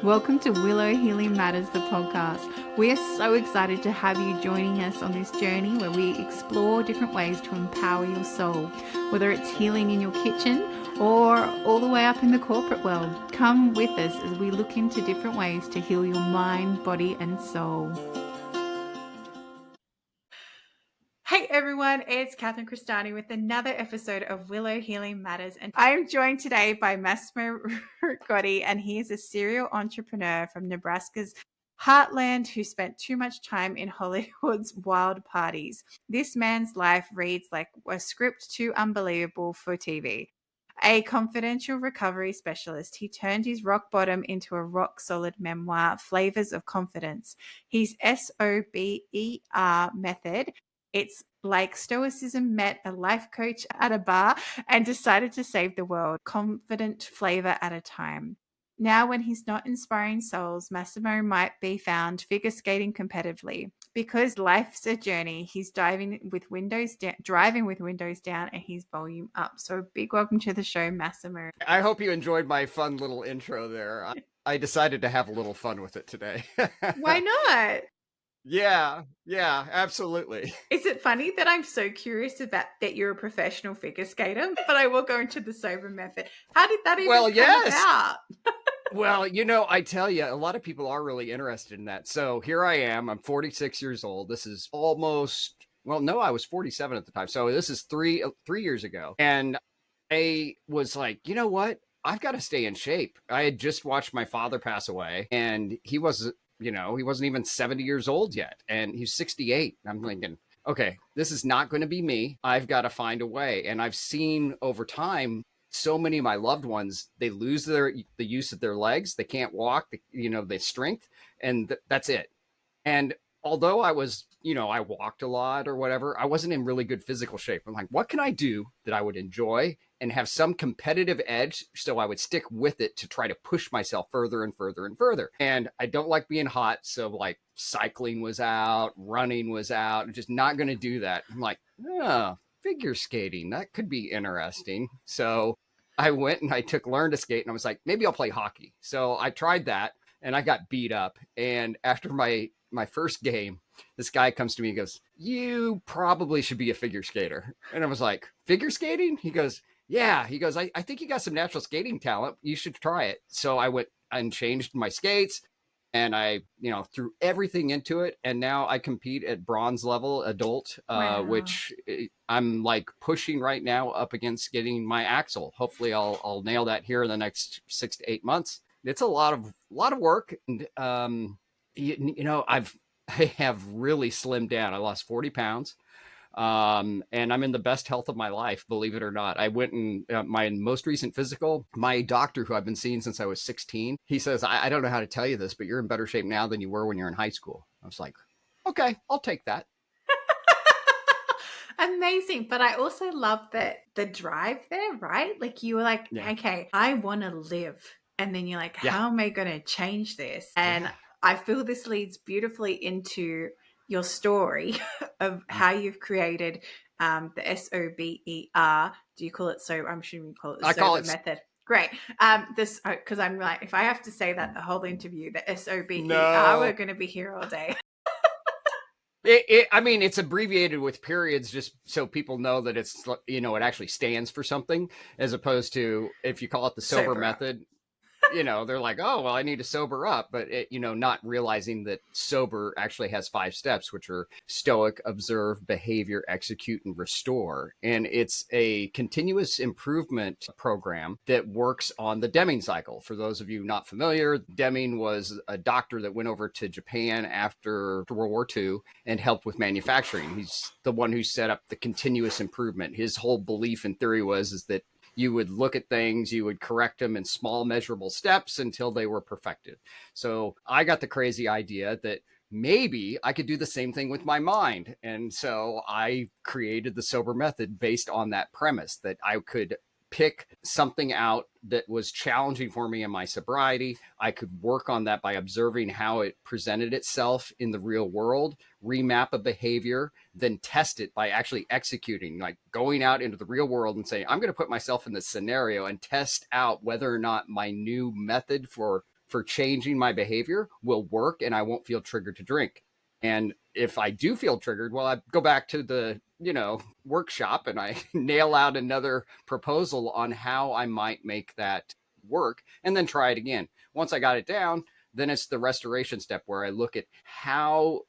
Welcome to Willow Healing Matters, the podcast. We are so excited to have you joining us on this journey where we explore different ways to empower your soul, whether it's healing in your kitchen or all the way up in the corporate world. Come with us as we look into different ways to heal your mind, body, and soul. Hey everyone, it's Catherine Cristani with another episode of Willow Healing Matters. And I am joined today by Massimo, and he is a serial entrepreneur from Nebraska's heartland who spent too much time in Hollywood's wild parties. This man's life reads like a script too unbelievable for TV. A confidential recovery specialist, he turned his rock bottom into a rock solid memoir, Flavors of Confidence. His S.O.B.E.R method, it's like Stoicism met a life coach at a bar and decided to save the world, confident flavor at a time. Now, when he's not inspiring souls, Massimo might be found figure skating competitively. Because life's a journey, he's driving with windows down and his volume up. So, big welcome to the show, Massimo. I hope you enjoyed my fun little intro there. I decided to have a little fun with it today. Why not? Yeah, absolutely. Is it funny that I'm so curious about that you're a professional figure skater? But I will go into the S.O.B.E.R method. How did that even come about? Well, I tell you, a lot of people are really interested in that. So here I am. I'm 46 years old. This is almost, well, no, I was 47 at the time. So this is three years ago. And I was like, you know what? I've got to stay in shape. I had just watched my father pass away, and he wasn't even 70 years old yet, and he's 68. I'm thinking, okay, this is not going to be me. I've got to find a way. And I've seen over time, so many of my loved ones, they lose the use of their legs. They can't walk, their strength, and that's it. And although I was, I walked a lot or whatever, I wasn't in really good physical shape. I'm like, what can I do that I would enjoy and have some competitive edge so I would stick with it to try to push myself further and further and further. And I don't like being hot. So like cycling was out, running was out. I'm just not going to do that. I'm like, figure skating, that could be interesting. So I went and I learned to skate, and I was like, maybe I'll play hockey. So I tried that and I got beat up. And after my first game, this guy comes to me and goes, you probably should be a figure skater. And I was like, figure skating? He goes, yeah. He goes, I think you got some natural skating talent. You should try it. So I went and changed my skates, and I, threw everything into it. And now I compete at bronze level adult, Wow. which I'm like pushing right now up against getting my axle. Hopefully I'll nail that here in the next 6 to 8 months. It's a lot of work. And, I have really slimmed down. I lost 40 pounds. And I'm in the best health of my life, believe it or not. I went and my most recent physical, my doctor, who I've been seeing since I was 16, he says, I don't know how to tell you this, but you're in better shape now than you were when you're in high school. I was like, okay, I'll take that. Amazing. But I also love that the drive there, right? Like you were like, okay, I want to live. And then you're like, how am I going to change this? And I feel this leads beautifully into your story of how you've created the S.O.B.E.R. Do you call it so? I'm assuming you call it the S.O.B.E.R method. Great. This, because I'm like, if I have to say that the whole interview, the S.O.B.E.R, we're going to be here all day. It's abbreviated with periods just so people know that it's, it actually stands for something, as opposed to if you call it the S.O.B.E.R method. They're like, oh, well, I need to sober up. But, not realizing that SOBER actually has 5 steps, which are stoic, observe, behavior, execute, and restore. And it's a continuous improvement program that works on the Deming cycle. For those of you not familiar, Deming was a doctor that went over to Japan after World War II and helped with manufacturing. He's the one who set up the continuous improvement. His whole belief and theory is that you would look at things, you would correct them in small measurable steps until they were perfected. So I got the crazy idea that maybe I could do the same thing with my mind. And so I created the S.O.B.E.R method based on that premise, that I could pick something out that was challenging for me in my sobriety. I could work on that by observing how it presented itself in the real world, remap a behavior, then test it by actually executing, like going out into the real world and saying, I'm going to put myself in this scenario and test out whether or not my new method for for changing my behavior will work and I won't feel triggered to drink. And if I do feel triggered, well, I go back to the, workshop and I nail out another proposal on how I might make that work and then try it again. Once I got it down, then it's the restoration step where I look at how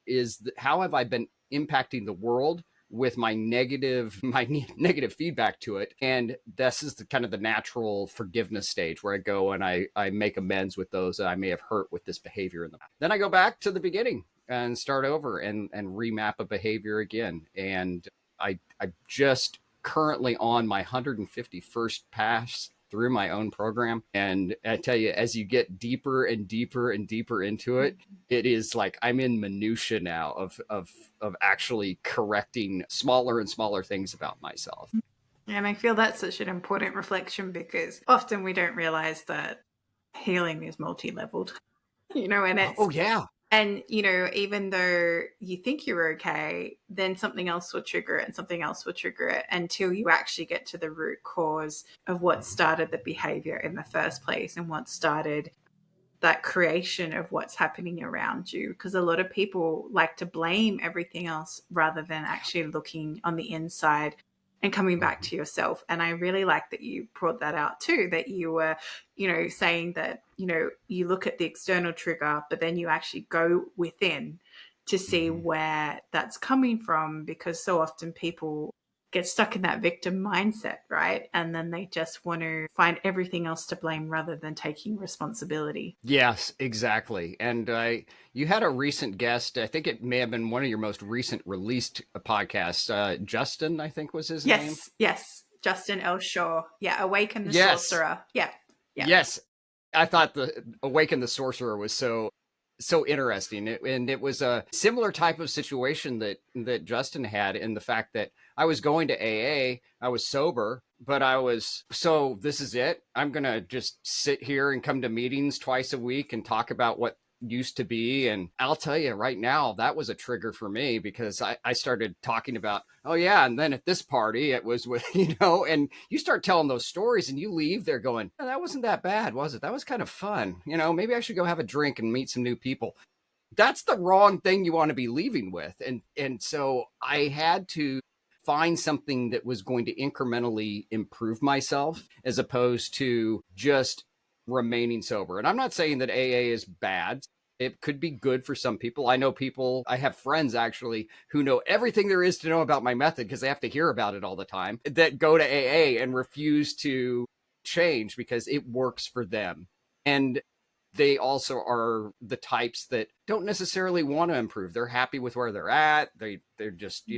have I been impacting the world with my negative feedback to it. And this is the kind of the natural forgiveness stage where I go and I make amends with those that I may have hurt with this behavior in the past. Then I go back to the beginning and start over and remap a behavior again. And I'm just currently on my 151st pass through my own program. And I tell you, as you get deeper and deeper and deeper into it, it is like I'm in minutia now of actually correcting smaller and smaller things about myself. And I feel that's such an important reflection because often we don't realize that healing is multi-leveled, and it's, oh yeah. And, even though you think you're okay, then something else will trigger it and something else will trigger it until you actually get to the root cause of what started the behavior in the first place and what started that creation of what's happening around you. Because a lot of people like to blame everything else rather than actually looking on the inside and coming back to yourself. And I really like that you brought that out too, that you were, saying that, you look at the external trigger, but then you actually go within to see where that's coming from, because so often people get stuck in that victim mindset, right? And then they just want to find everything else to blame rather than taking responsibility. Yes, exactly. And you had a recent guest, I think it may have been one of your most recent released podcasts, Justin, I think was his name. Yes, Justin L. Shaw. Yeah, Awaken the Yes. Sorcerer. Yeah. Yes. I thought the Awaken the Sorcerer was so interesting. And it was a similar type of situation that Justin had, in the fact that I was going to AA, I was sober, but this is it. I'm going to just sit here and come to meetings twice a week and talk about what used to be. And I'll tell you right now, that was a trigger for me, because I started talking about, oh yeah, and then at this party it was with, and you start telling those stories and you leave there going, oh, that wasn't that bad, was it? That was kind of fun. Maybe I should go have a drink and meet some new people. That's the wrong thing you want to be leaving with. And so I had to find something that was going to incrementally improve myself, as opposed to just remaining sober. And I'm not saying that AA is bad. It could be good for some people. I have friends actually who know everything there is to know about my method, because they have to hear about it all the time, that go to AA and refuse to change because it works for them. And they also are the types that don't necessarily want to improve. They're happy with where they're at. They're just,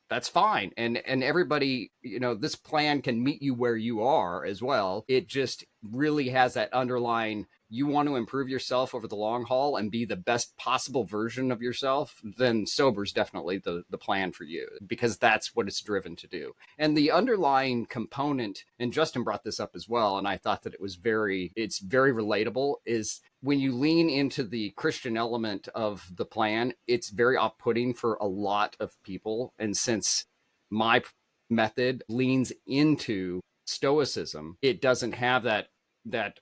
that's fine. And everybody, this plan can meet you where you are as well. It just really has that underlying, you want to improve yourself over the long haul and be the best possible version of yourself, then sober is definitely the plan for you, because that's what it's driven to do. And the underlying component, and Justin brought this up as well, and I thought that it's very relatable, is when you lean into the Christian element of the plan, it's very off-putting for a lot of people. And since my method leans into Stoicism, it doesn't have that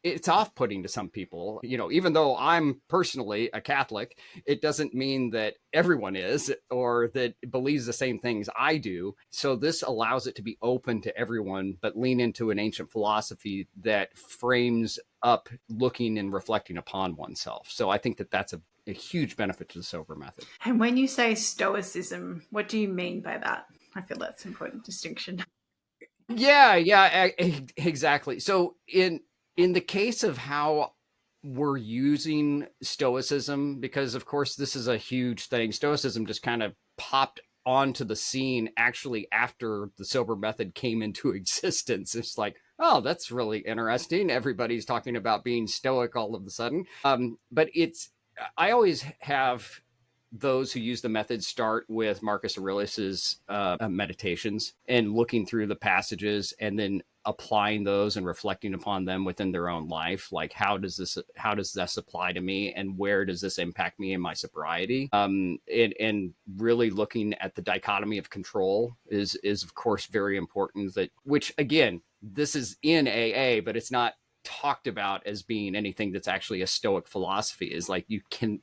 it's off-putting to some people. Even though I'm personally a Catholic, it doesn't mean that everyone is, or that believes the same things I do. So this allows it to be open to everyone, but lean into an ancient philosophy that frames up looking and reflecting upon oneself. So I think that that's a huge benefit to the sober method. And when you say Stoicism, what do you mean by that? I feel that's an important distinction. Yeah, exactly. So in the case of how we're using Stoicism, because of course this is a huge thing, Stoicism just kind of popped onto the scene actually after the sober method came into existence. It's like, oh, that's really interesting. Everybody's talking about being stoic all of a sudden. But I always have those who use the method start with Marcus Aurelius's meditations and looking through the passages and then applying those and reflecting upon them within their own life. Like, how does this apply to me, and where does this impact me in my sobriety? And really looking at the dichotomy of control is of course very important. Which again, this is in AA, but it's not talked about as being anything that's actually a Stoic philosophy. Is like you can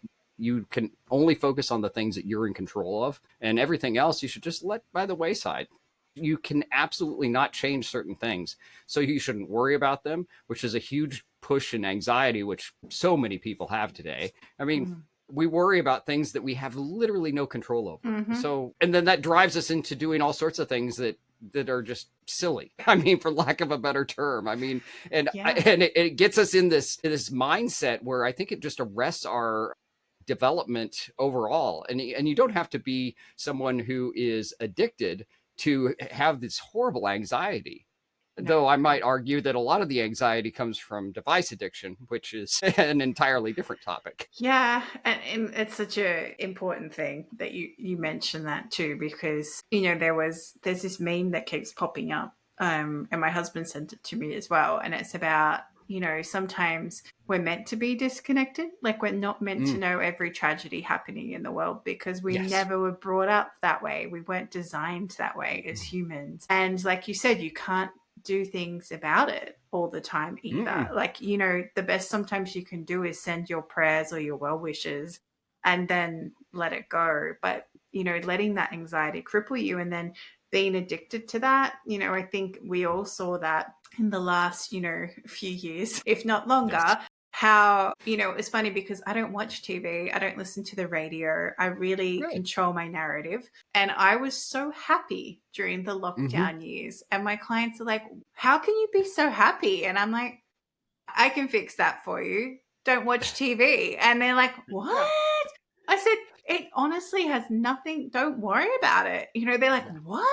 only focus on the things that you're in control of, and everything else you should just let by the wayside. You can absolutely not change certain things, so you shouldn't worry about them, which is a huge push in anxiety, which so many people have today. I mean, we worry about things that we have literally no control over. Mm-hmm. So, and then that drives us into doing all sorts of things that are just silly. I mean, for lack of a better term. I mean, Yeah. and it gets us in this mindset where I think it just arrests our development overall. And you don't have to be someone who is addicted to have this horrible anxiety. No. Though I might argue that a lot of the anxiety comes from device addiction, which is an entirely different topic. Yeah, and it's such a important thing that you mentioned that too, because there's this meme that keeps popping up, and my husband sent it to me as well, and it's about sometimes we're meant to be disconnected, like we're not meant to know every tragedy happening in the world because we Yes. never were brought up that way. We weren't designed that way as humans, and like you said, you can't do things about it all the time either. Like, the best sometimes you can do is send your prayers or your well wishes and then let it go. But, letting that anxiety cripple you and then being addicted to that, I think we all saw that in the last, few years, if not longer. Yes. How, it's funny because I don't watch TV, I don't listen to the radio, I really control my narrative. And I was so happy during the lockdown years. And my clients are like, how can you be so happy? And I'm like, I can fix that for you. Don't watch TV. And they're like, what? I said, it honestly has nothing. Don't worry about it. They're like, what?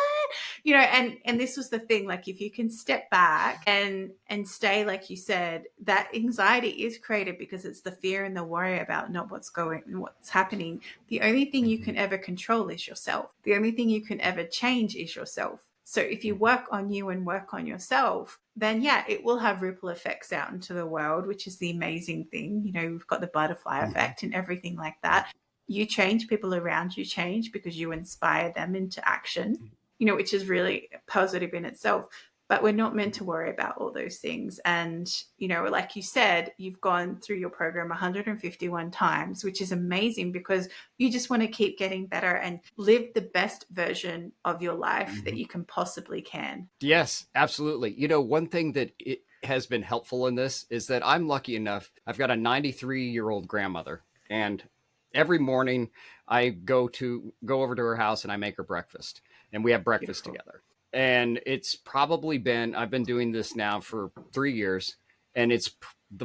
And this was the thing, like if you can step back and stay, like you said, that anxiety is created because it's the fear and the worry about not what's happening. The only thing you can ever control is yourself. The only thing you can ever change is yourself. So if you work on you and work on yourself, then yeah, it will have ripple effects out into the world, which is the amazing thing. We've got the butterfly effect and everything like that. You change, people around you change because you inspire them into action, which is really positive in itself. But we're not meant to worry about all those things. And, like you said, you've gone through your program 151 times, which is amazing because you just want to keep getting better and live the best version of your life that you can possibly can. Yes, absolutely. One thing that it has been helpful in this is that I'm lucky enough. I've got a 93-year-old grandmother, and every morning I go over to her house and I make her breakfast, and we have breakfast together. And it's probably I've been doing this now for 3 years, and it's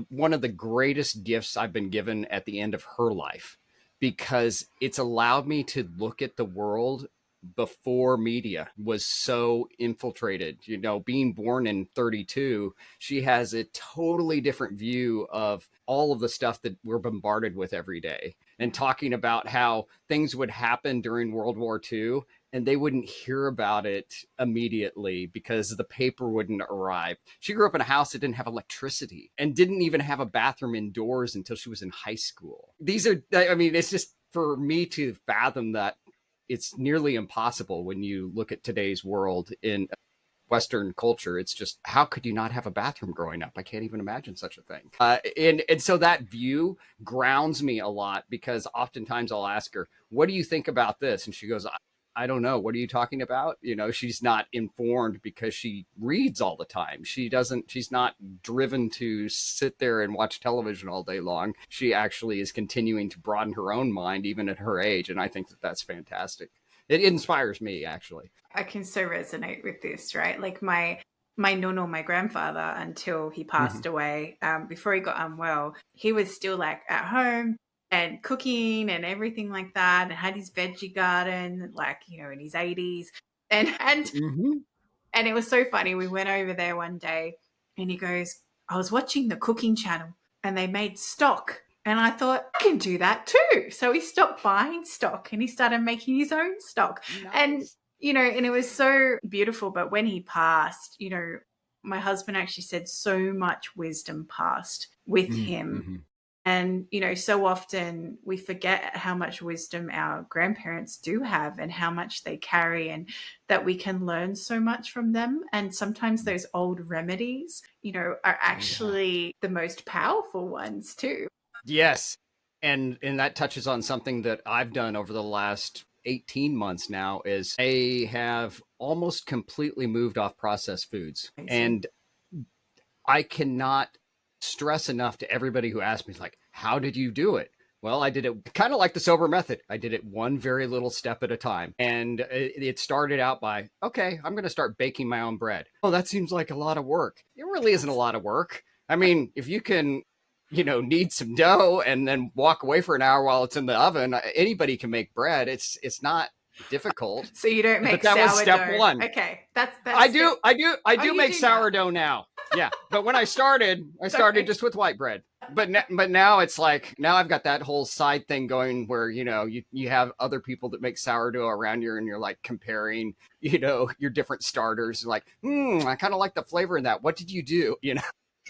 one of the greatest gifts I've been given at the end of her life, because it's allowed me to look at the world before media was so infiltrated. Being born in 32, she has a totally different view of all of the stuff that we're bombarded with every day, and talking about how things would happen during World War II and they wouldn't hear about it immediately because the paper wouldn't arrive. She grew up in a house that didn't have electricity and didn't even have a bathroom indoors until she was in high school. It's just, for me to fathom that, it's nearly impossible when you look at today's world in Western culture. It's just, how could you not have a bathroom growing up? I can't even imagine such a thing. And so that view grounds me a lot, because oftentimes I'll ask her, what do you think about this? And she goes, I don't know. What are you talking about? She's not informed because she reads all the time. She's not driven to sit there and watch television all day long. She actually is continuing to broaden her own mind, even at her age. And I think that that's fantastic. It inspires me, actually. I can so resonate with this, right? Like my nono, my grandfather, until he passed away, before he got unwell, he was still like at home and cooking and everything like that, and had his veggie garden, like, in his 80s. And it was so funny. We went over there one day and he goes, I was watching the cooking channel and they made stock. And I thought, I can do that too. So he stopped buying stock and he started making his own stock. Nice. And, and it was so beautiful. But when he passed, my husband actually said so much wisdom passed with him. And, so often we forget how much wisdom our grandparents do have and how much they carry, and that we can learn so much from them. And sometimes those old remedies, are Oh, yeah. actually the most powerful ones too. Yes. And that touches on something that I've done over the last 18 months now is I have almost completely moved off processed foods. Amazing. And I cannot stress enough to everybody who asks me, like, how did you do it? Well, I did it kind of like the S.O.B.E.R method. I did it one very little step at a time. And it started out by, okay, I'm going to start baking my own bread. Oh, that seems like a lot of work. It really isn't a lot of work. I mean, if you can, knead some dough and then walk away for an hour while it's in the oven, anybody can make bread. It's not difficult. So you don't But make that was step sourdough. one. Okay, that's I step. do, I do, I Oh, do you make do now. sourdough now. Yeah, but when I started Sorry. just with white bread. But now it's like now I've got that whole side thing going where you have other people that make sourdough around you, and you're like comparing your different starters. Like, I kind of like the flavor in that. What did you do?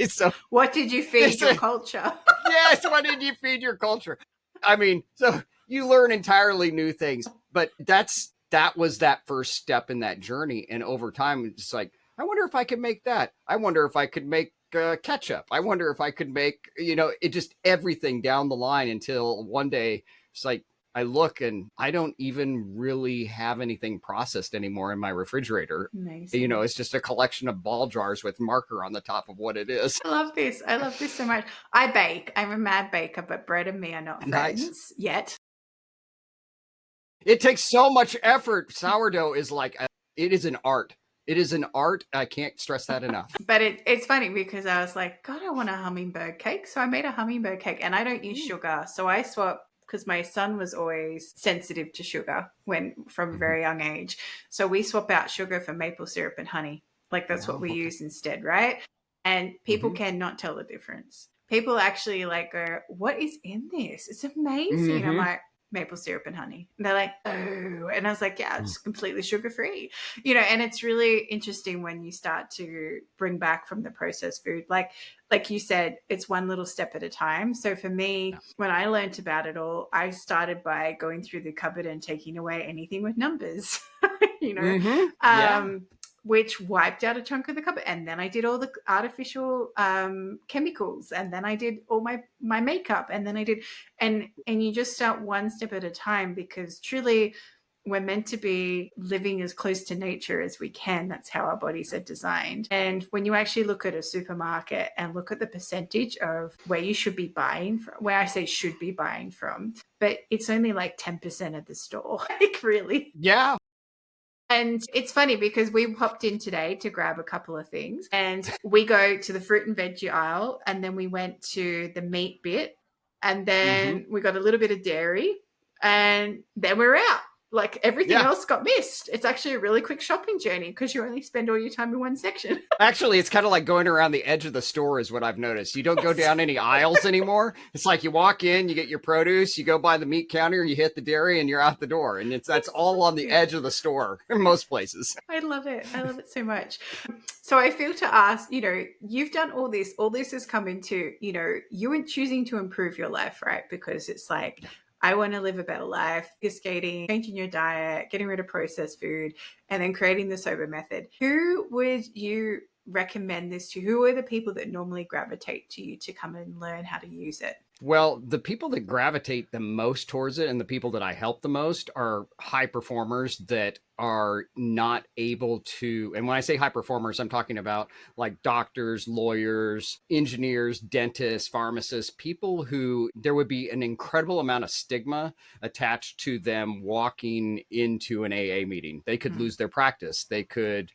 So What did you feed your culture? yes, what did you feed your culture? I mean, so you learn entirely new things, but that was that first step in that journey, and over time, it's like, I wonder if I could make that. I wonder if I could make ketchup. I wonder if I could make, it just everything down the line until one day it's like I look and I don't even really have anything processed anymore in my refrigerator. Amazing. It's just a collection of ball jars with marker on the top of what it is. I love this. I love this so much. I bake. I'm a mad baker, but bread and me are not Nice. friends yet. It takes so much effort. Sourdough is like, it is an art. It is an art. I can't stress that enough. But it's funny because I was like, God, I want a hummingbird cake. So I made a hummingbird cake, and I don't use sugar. So I swapped, because my son was always sensitive to sugar from a very young age. So we swap out sugar for maple syrup and honey. Like that's what we okay. use instead, right? And people cannot tell the difference. People actually like go, what is in this? It's amazing. I'm like, maple syrup and honey. And they're like, oh. And I was like, yeah, it's completely sugar free. And it's really interesting when you start to bring back from the processed food. Like you said, it's one little step at a time. So for me, when I learned about it all, I started by going through the cupboard and taking away anything with numbers, which wiped out a chunk of the cupboard. And then I did all the artificial chemicals, and then I did all my makeup, and then I did, and you just start one step at a time, because truly we're meant to be living as close to nature as we can. That's how our bodies are designed. And when you actually look at a supermarket and look at the percentage of where you should be buying from, where I say should be buying from, but it's only like 10% of the store, like really. Yeah. And it's funny because we popped in today to grab a couple of things, and we go to the fruit and veggie aisle, and then we went to the meat bit, and then we got a little bit of dairy, and then we're out. Like everything else got missed. It's actually a really quick shopping journey because you only spend all your time in one section. Actually, it's kind of like going around the edge of the store is what I've noticed. You don't go down any aisles anymore. It's like you walk in, you get your produce, you go by the meat counter, you hit the dairy, and you're out the door. And that's all on the edge of the store in most places. I love it. I love it so much. So I feel to ask, you've done all this. All this has come into, you and choosing to improve your life, right? Because it's like, I want to live a better life, skating, changing your diet, getting rid of processed food, and then creating the S.O.B.E.R method. Who would you recommend this to? Who are the people that normally gravitate to you to come and learn how to use it? Well, the people that gravitate the most towards it and the people that I help the most are high performers that are not able to. And when I say high performers, I'm talking about like doctors, lawyers, engineers, dentists, pharmacists, people who there would be an incredible amount of stigma attached to them walking into an AA meeting. They could lose their practice. They could,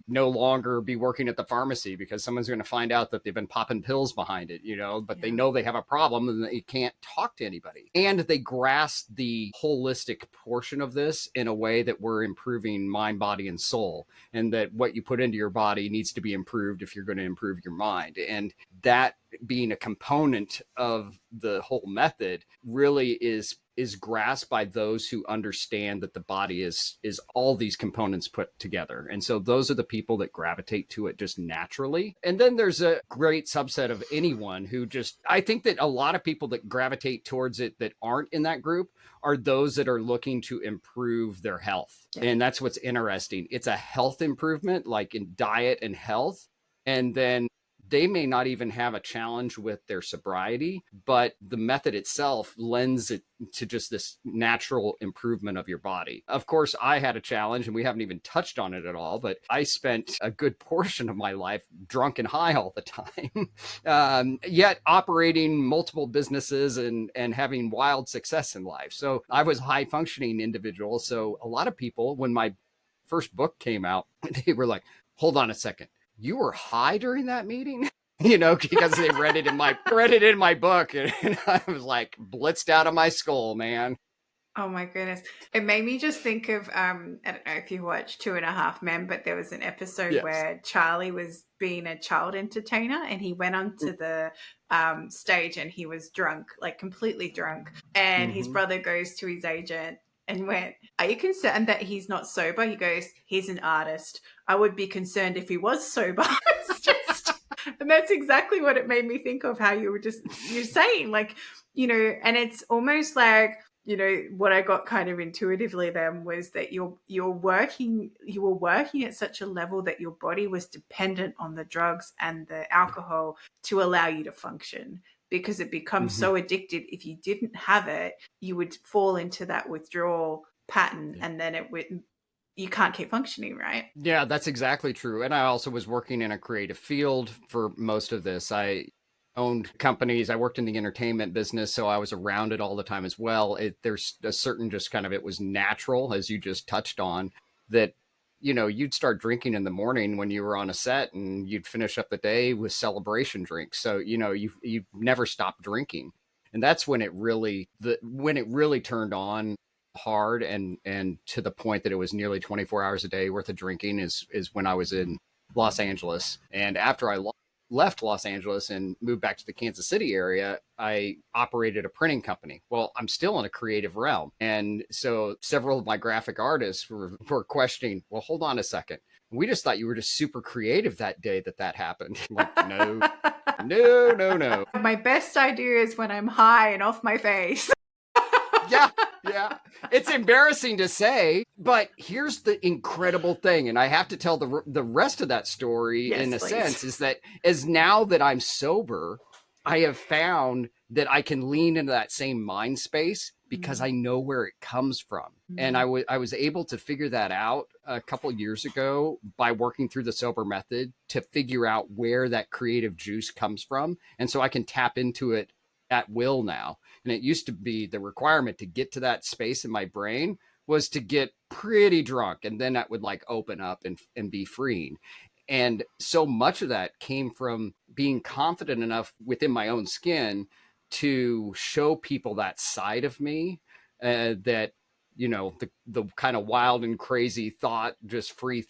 no longer be working at the pharmacy because someone's going to find out that they've been popping pills behind it, but they know they have a problem and they can't talk to anybody. And they grasp the holistic portion of this in a way that we're improving mind, body, and soul, and that what you put into your body needs to be improved if you're going to improve your mind. And that being a component of the whole method really is is grasped by those who understand that the body is all these components put together. And so those are the people that gravitate to it just naturally. And then there's a great subset of anyone who just, I think that a lot of people that gravitate towards it that aren't in that group are those that are looking to improve their health. Yeah. And that's what's interesting. It's a health improvement, like in diet and health. And then they may not even have a challenge with their sobriety, but the method itself lends it to just this natural improvement of your body. Of course, I had a challenge, and we haven't even touched on it at all, but I spent a good portion of my life drunk and high all the time, yet operating multiple businesses and having wild success in life. So I was a high functioning individual. So a lot of people, when my first book came out, they were like, hold on a second. You were high during that meeting? Because they read it in my book, and I was like blitzed out of my skull, man. Oh my goodness. It made me just think of, I don't know if you watched 2.5 Men, but there was an episode where Charlie was being a child entertainer, and he went onto the stage, and he was drunk, like completely drunk. And his brother goes to his agent and went, are you concerned that he's not sober? He goes, he's an artist. I would be concerned if he was sober. And that's exactly what it made me think of, how you're saying, like, and it's almost like, what I got kind of intuitively then was that you were working at such a level that your body was dependent on the drugs and the alcohol to allow you to function, because it becomes so addicted. If you didn't have it, you would fall into that withdrawal pattern, and then you can't keep functioning, right? Yeah, that's exactly true. And I also was working in a creative field for most of this. I owned companies. I worked in the entertainment business, so I was around it all the time as well. There's a certain just kind of, it was natural, as you just touched on, that, you'd start drinking in the morning when you were on a set, and you'd finish up the day with celebration drinks. So, you never stopped drinking. And that's when it really turned on hard, and to the point that it was nearly 24 hours a day worth of drinking is when I was in Los Angeles. And after I left Los Angeles and moved back to the Kansas City area, I operated a printing company. Well, I'm still in a creative realm. And so several of my graphic artists were questioning, well, hold on a second. We just thought you were just super creative that day that happened. I'm like, no. My best idea is when I'm high and off my face. Yeah. It's embarrassing to say, but here's the incredible thing. And I have to tell the rest of that story in a sense, is that as now that I'm sober, I have found that I can lean into that same mind space because I know where it comes from. And I was able to figure that out a couple years ago by working through the S.O.B.E.R method to figure out where that creative juice comes from. And so I can tap into it at will now. And it used to be the requirement to get to that space in my brain was to get pretty drunk, and then that would like open up and be freeing. And so much of that came from being confident enough within my own skin to show people that side of me, that, the kind of wild and crazy thought, just free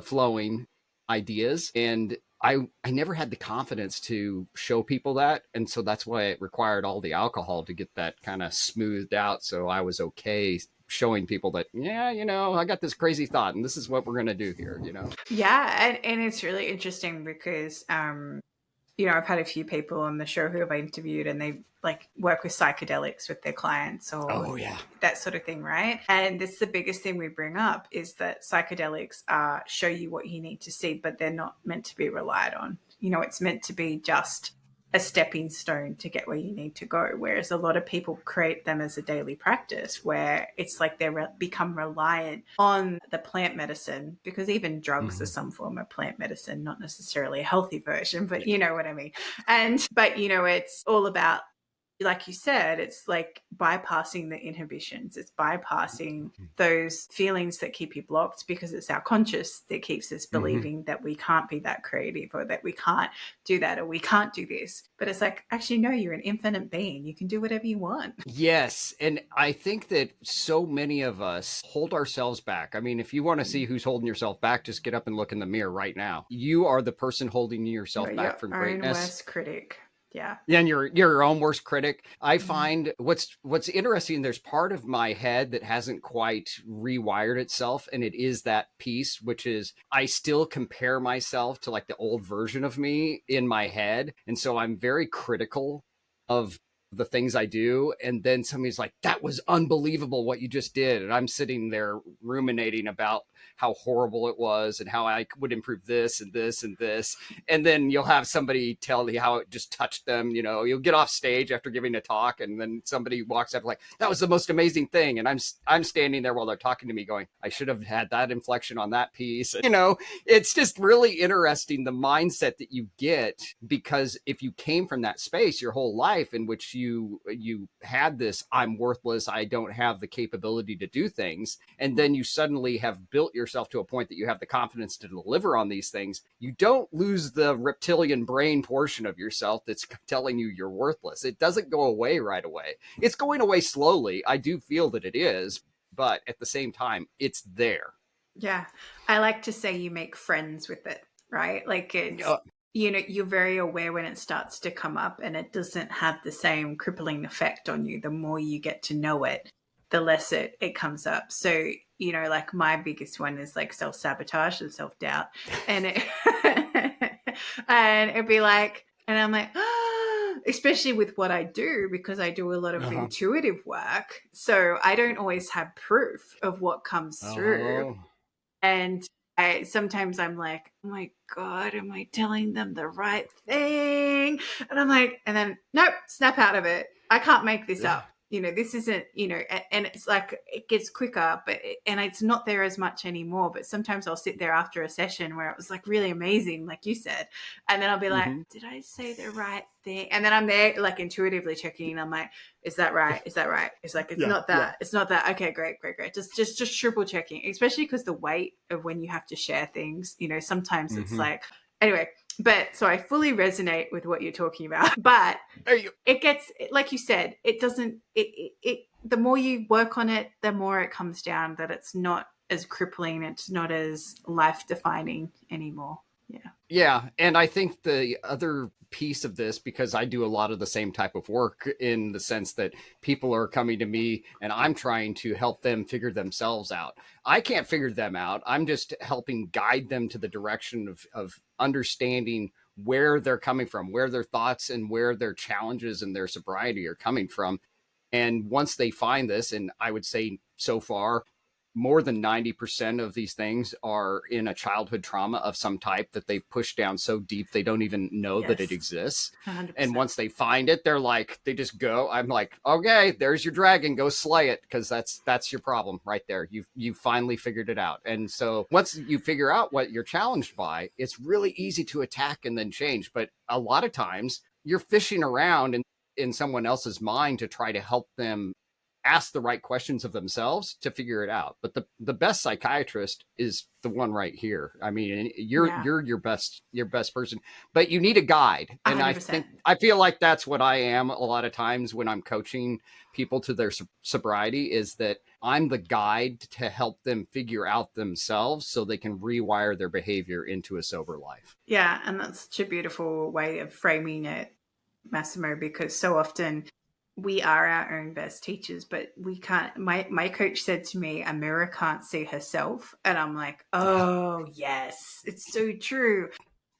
flowing ideas. And I never had the confidence to show people that. And so that's why it required all the alcohol to get that kind of smoothed out. So I was okay showing people that, I got this crazy thought, and this is what we're going to do here, Yeah. And it's really interesting because, I've had a few people on the show who I've interviewed, and they like work with psychedelics with their clients or that sort of thing, right? And that's the biggest thing we bring up, is that psychedelics show you what you need to see, but they're not meant to be relied on. It's meant to be just a stepping stone to get where you need to go. Whereas a lot of people create them as a daily practice, where it's like they become reliant on the plant medicine, because even drugs are some form of plant medicine, not necessarily a healthy version, but you know what I mean. But it's all about, like you said, it's like bypassing the inhibitions. It's bypassing those feelings that keep you blocked, because it's our conscious that keeps us believing that we can't be that creative, or that we can't do that, or we can't do this. But it's like, actually, no, you're an infinite being. You can do whatever you want. Yes. And I think that so many of us hold ourselves back. I mean, if you want to see who's holding yourself back, just get up and look in the mirror right now. You are the person holding yourself back from greatness. Your own worst critic. Yeah. Yeah, and you're your own worst critic. I find what's interesting, there's part of my head that hasn't quite rewired itself, and it is that piece, which is I still compare myself to like the old version of me in my head. And so I'm very critical of the things I do. And then somebody's like, that was unbelievable what you just did. And I'm sitting there ruminating about how horrible it was and how I would improve this and this and this. And then you'll have somebody tell you how it just touched them. You know, you'll get off stage after giving a talk, and then somebody walks up like, that was the most amazing thing. And I'm standing there while they're talking to me going, I should have had that inflection on that piece. You know, it's just really interesting, the mindset that you get, because if you came from that space your whole life in which you had this, I'm worthless, I don't have the capability to do things, and then you suddenly have built yourself to a point that you have the confidence to deliver on these things, you don't lose the reptilian brain portion of yourself that's telling you you're worthless. It doesn't go away right away. It's going away slowly. I do feel that it is, but at the same time, it's there. Yeah. I like to say you make friends with it, right? Like it's, you're very aware when it starts to come up, and it doesn't have the same crippling effect on you. The more you get to know it, the less it comes up. So, like my biggest one is like self-sabotage and self-doubt. And and it'd be like, and I'm like, especially with what I do, because I do a lot of intuitive work. So I don't always have proof of what comes through. And sometimes I'm like, oh my God, am I telling them the right thing? And I'm like, and then, nope, snap out of it. I can't make this up. This isn't, and it's like, it gets quicker, and it's not there as much anymore. But sometimes I'll sit there after a session where it was like really amazing, like you said. And then I'll be like, did I say the right thing? And then I'm there like intuitively checking, and I'm like, is that right? Is that right? It's like, it's not that. Yeah. It's not that. Okay, great. Just triple checking, especially because the weight of when you have to share things, sometimes it's like, anyway, but so I fully resonate with what you're talking about, but it gets, like you said, it doesn't, the more you work on it, the more it comes down that it's not as crippling. It's not as life defining anymore. Yeah. Yeah. And I think the other piece of this, because I do a lot of the same type of work in the sense that people are coming to me and I'm trying to help them figure themselves out. I can't figure them out. I'm just helping guide them to the direction of understanding where they're coming from, where their thoughts and where their challenges and their sobriety are coming from. And once they find this, and I would say so far, more than 90% of these things are in a childhood trauma of some type that they push down so deep they don't even know that it exists. 100%. And once they find it, they're like, they just go. I'm like, okay, there's your dragon, go slay it, because that's your problem right there. You've finally figured it out. And so once you figure out what you're challenged by, it's really easy to attack and then change. But a lot of times you're fishing around in someone else's mind to try to help them ask the right questions of themselves to figure it out. But the best psychiatrist is the one right here. I mean, you're your best person, but you need a guide. And 100%. I feel like that's what I am a lot of times when I'm coaching people to their sobriety, is that I'm the guide to help them figure out themselves so they can rewire their behavior into a sober life. Yeah. And that's such a beautiful way of framing it, Massimo, because so often we are our own best teachers, but we can't. My coach said to me, a mirror can't see herself. And I'm like, oh, yes, it's so true.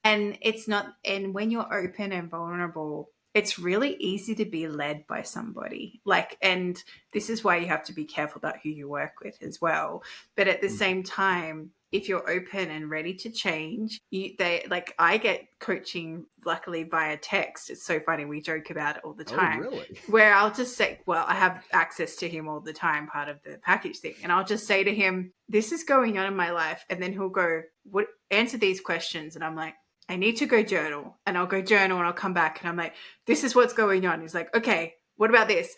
And it's not, and when you're open and vulnerable, it's really easy to be led by somebody. Like, and this is why you have to be careful about who you work with as well. But at the same time, if you're open and ready to change, I get coaching luckily via text. It's so funny. We joke about it all the time. Oh, really? Where I'll just say, well, I have access to him all the time, part of the package thing. And I'll just say to him, this is going on in my life. And then he'll go, what, answer these questions. And I'm like, I need to go journal. And I'll go journal and I'll come back and I'm like, this is what's going on. He's like, okay, what about this?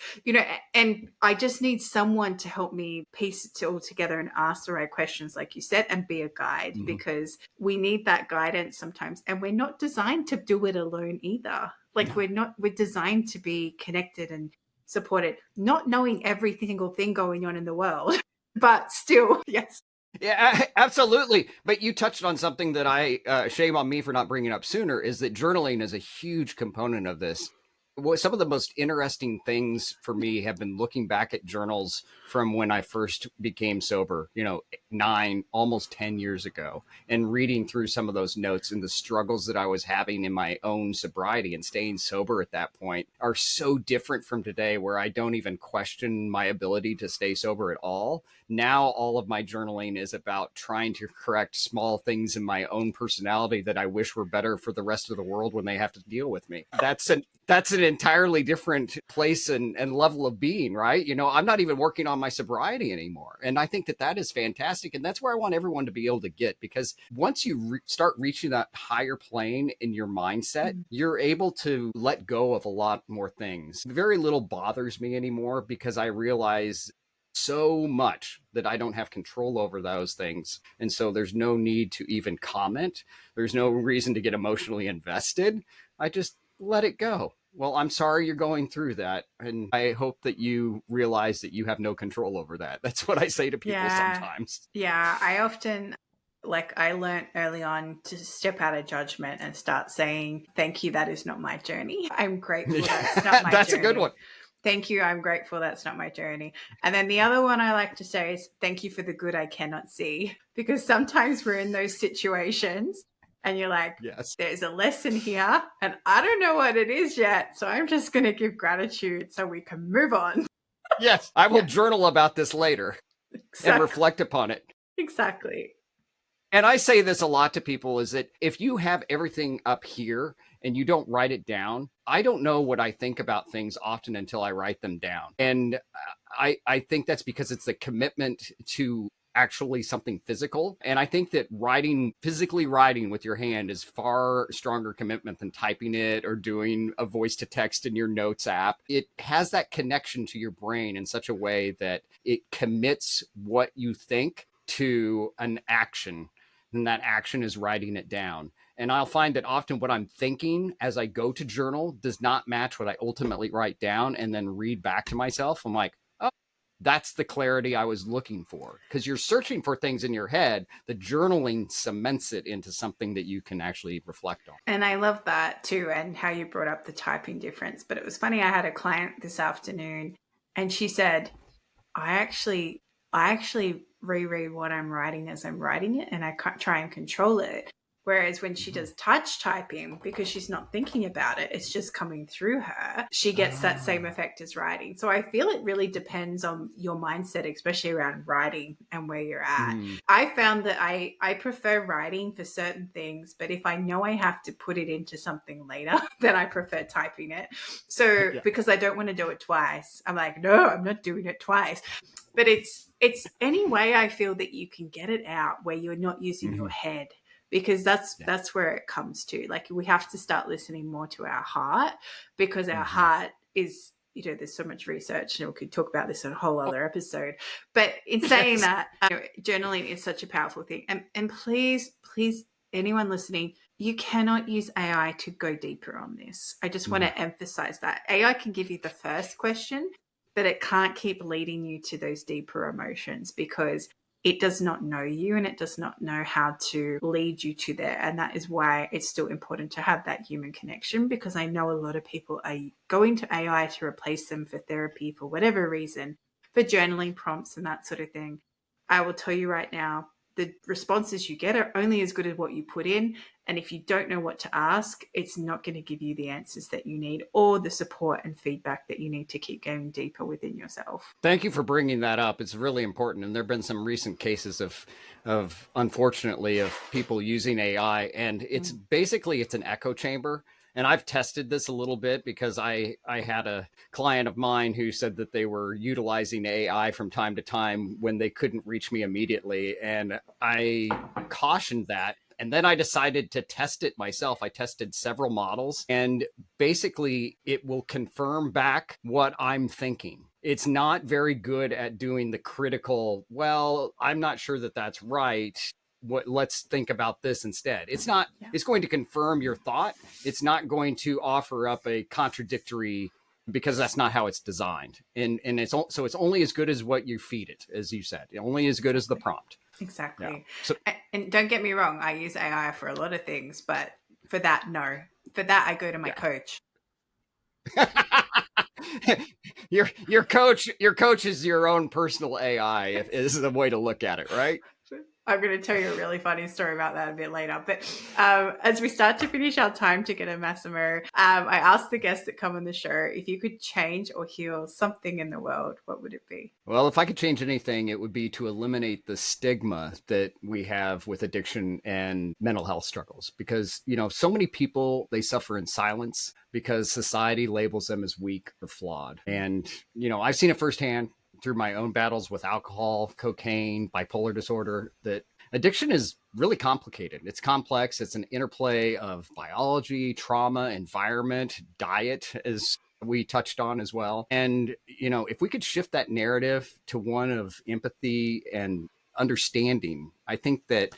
And I just need someone to help me piece it all together and ask the right questions, like you said, and be a guide, because we need that guidance sometimes. And we're not designed to do it alone either. Like we're designed to be connected and supported, not knowing every single thing going on in the world, but still, yes. Yeah, absolutely. But you touched on something that shame on me for not bringing up sooner, is that journaling is a huge component of this. Some of the most interesting things for me have been looking back at journals from when I first became sober, 9, almost 10 years ago, and reading through some of those notes, and the struggles that I was having in my own sobriety and staying sober at that point are so different from today, where I don't even question my ability to stay sober at all. Now all of my journaling is about trying to correct small things in my own personality that I wish were better for the rest of the world when they have to deal with me. That's an entirely different place and level of being, right? I'm not even working on my sobriety anymore. And I think that that is fantastic. And that's where I want everyone to be able to get, because once you start reaching that higher plane in your mindset, you're able to let go of a lot more things. Very little bothers me anymore, because I realize so much that I don't have control over those things. And so there's no need to even comment. There's no reason to get emotionally invested. I just let it go. Well, I'm sorry you're going through that. And I hope that you realize that you have no control over that. That's what I say to people sometimes. Yeah. I often, I learned early on to step out of judgment and start saying, thank you, that is not my journey. I'm grateful that's not my That's journey. a good one. Thank you, I'm grateful that's not my journey. And then the other one I like to say is, thank you for the good I cannot see. Because sometimes we're in those situations and you're like, yes, there's a lesson here and I don't know what it is yet. So I'm just going to give gratitude so we can move on. yes, I will journal about this later and Exactly. reflect upon it. Exactly. And I say this a lot to people, is that if you have everything up here and you don't write it down, I don't know what I think about things often until I write them down. And I think that's because it's the commitment to actually something physical. And I think that physically writing with your hand is far stronger commitment than typing it or doing a voice to text in your notes app. It has that connection to your brain in such a way that it commits what you think to an action, and that action is writing it down. And I'll find that often what I'm thinking as I go to journal does not match what I ultimately write down and then read back to myself. I'm like, oh, that's the clarity I was looking for. Because you're searching for things in your head. The journaling cements it into something that you can actually reflect on. And I love that too, and how you brought up the typing difference. But it was funny, I had a client this afternoon and she said, I actually reread what I'm writing as I'm writing it, and I try and control it. Whereas when she does touch typing, because she's not thinking about it, it's just coming through her, she gets that same effect as writing. So I feel it really depends on your mindset, especially around writing and where you're at. I found that I prefer writing for certain things, but if I know I have to put it into something later, then I prefer typing it. So because I don't want to do it twice, I'm like, no, I'm not doing it twice. But it's any way I feel that you can get it out where you're not using your head, because that's where it comes to. Like, we have to start listening more to our heart, because our heart is, there's so much research, and we could talk about this in a whole other episode. But in saying that, journaling is such a powerful thing. And please, anyone listening, you cannot use AI to go deeper on this. I just want to emphasize that. AI can give you the first question, but it can't keep leading you to those deeper emotions, because it does not know you and it does not know how to lead you to there. And that is why it's still important to have that human connection, because I know a lot of people are going to AI to replace them for therapy for whatever reason, for journaling prompts and that sort of thing. I will tell you right now, the responses you get are only as good as what you put in. And if you don't know what to ask, it's not going to give you the answers that you need or the support and feedback that you need to keep going deeper within yourself. Thank you for bringing that up. It's really important. And there have been some recent cases of unfortunately, of people using AI. And it's basically, it's an echo chamber. And I've tested this a little bit, because I had a client of mine who said that they were utilizing AI from time to time when they couldn't reach me immediately. And I cautioned that. And then I decided to test it myself. I tested several models, and basically it will confirm back what I'm thinking. It's not very good at doing the critical, well, I'm not sure that that's right. Let's think about this instead. It's going to confirm your thought. It's not going to offer up a contradictory because that's not how it's designed. And it's only as good as what you feed it, as you said, only as good as the prompt. Exactly. Yeah. So, and don't get me wrong, I use AI for a lot of things, but for that, no. For that, I go to my coach. your coach is your own personal AI, is the way to look at it, right? I'm going to tell you a really funny story about that a bit later. But as we start to finish our time together, Massimo, I asked the guests that come on the show, if you could change or heal something in the world, what would it be? Well, if I could change anything, it would be to eliminate the stigma that we have with addiction and mental health struggles. Because, so many people, they suffer in silence because society labels them as weak or flawed. And, I've seen it firsthand through my own battles with alcohol, cocaine, bipolar disorder, that addiction is really complicated. It's complex. It's an interplay of biology, trauma, environment, diet, as we touched on as well. And, if we could shift that narrative to one of empathy and understanding, I think that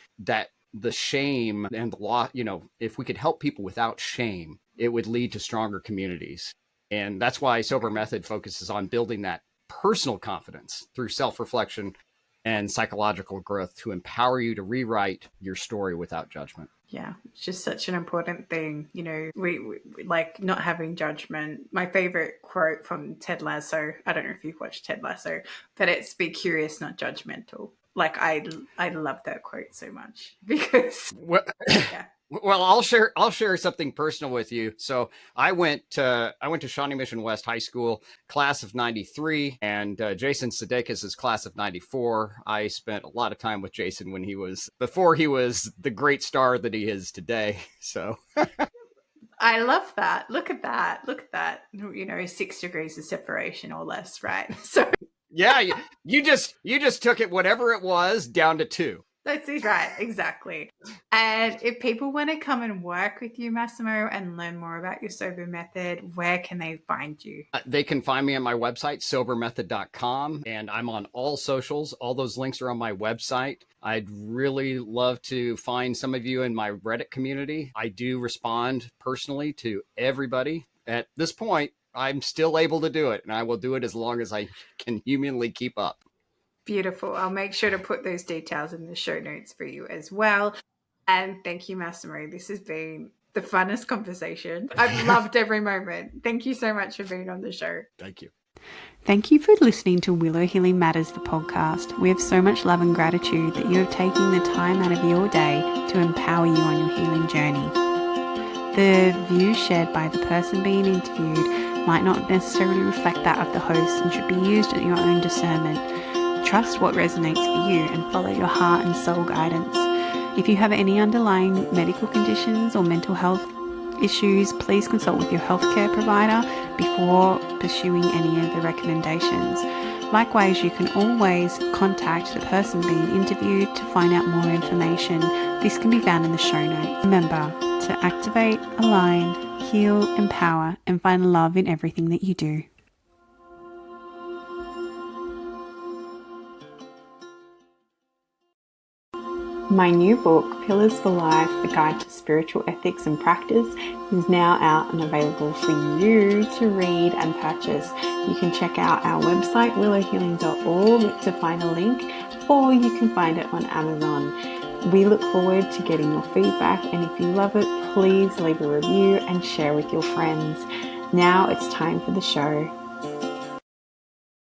the shame and the law, if we could help people without shame, it would lead to stronger communities. And that's why S.O.B.E.R method focuses on building that personal confidence through self-reflection and psychological growth to empower you to rewrite your story without judgment. Yeah, it's just such an important thing. We like not having judgment. My favorite quote from Ted Lasso, I don't know if you've watched Ted Lasso, but it's be curious, not judgmental. Like I love that quote so much because yeah. Well, I'll share something personal with you. So I went to Shawnee Mission West High School, class of 93, and Jason Sudeikis' class of 94. I spent a lot of time with Jason before he was the great star that he is today. So I love that. Look at that. 6 degrees of separation or less, right? So yeah, you just took it, whatever it was, down to 2. That's it, right, exactly. And if people want to come and work with you, Massimo, and learn more about your S.O.B.E.R method, where can they find you? They can find me on my website, S.O.B.E.R method.com, and I'm on all socials. All those links are on my website. I'd really love to find some of you in my Reddit community. I do respond personally to everybody. At this point, I'm still able to do it, and I will do it as long as I can humanly keep up. Beautiful. I'll make sure to put those details in the show notes for you as well. And thank you, Massimo. This has been the funnest conversation. I've loved every moment. Thank you so much for being on the show. Thank you. Thank you for listening to Willow Healing Matters, the podcast. We have so much love and gratitude that you have taken the time out of your day to empower you on your healing journey. The views shared by the person being interviewed might not necessarily reflect that of the host and should be used at your own discernment. Trust what resonates for you and follow your heart and soul guidance. If you have any underlying medical conditions or mental health issues, please consult with your healthcare provider before pursuing any of the recommendations. Likewise, you can always contact the person being interviewed to find out more information. This can be found in the show notes. Remember to activate, align, heal, empower, and find love in everything that you do. My new book, Pillars for Life, A Guide to Spiritual Ethics and Practice, is now out and available for you to read and purchase. You can check out our website, willowhealing.org, to find a link, or you can find it on Amazon. We look forward to getting your feedback, and if you love it, please leave a review and share with your friends. Now it's time for the show.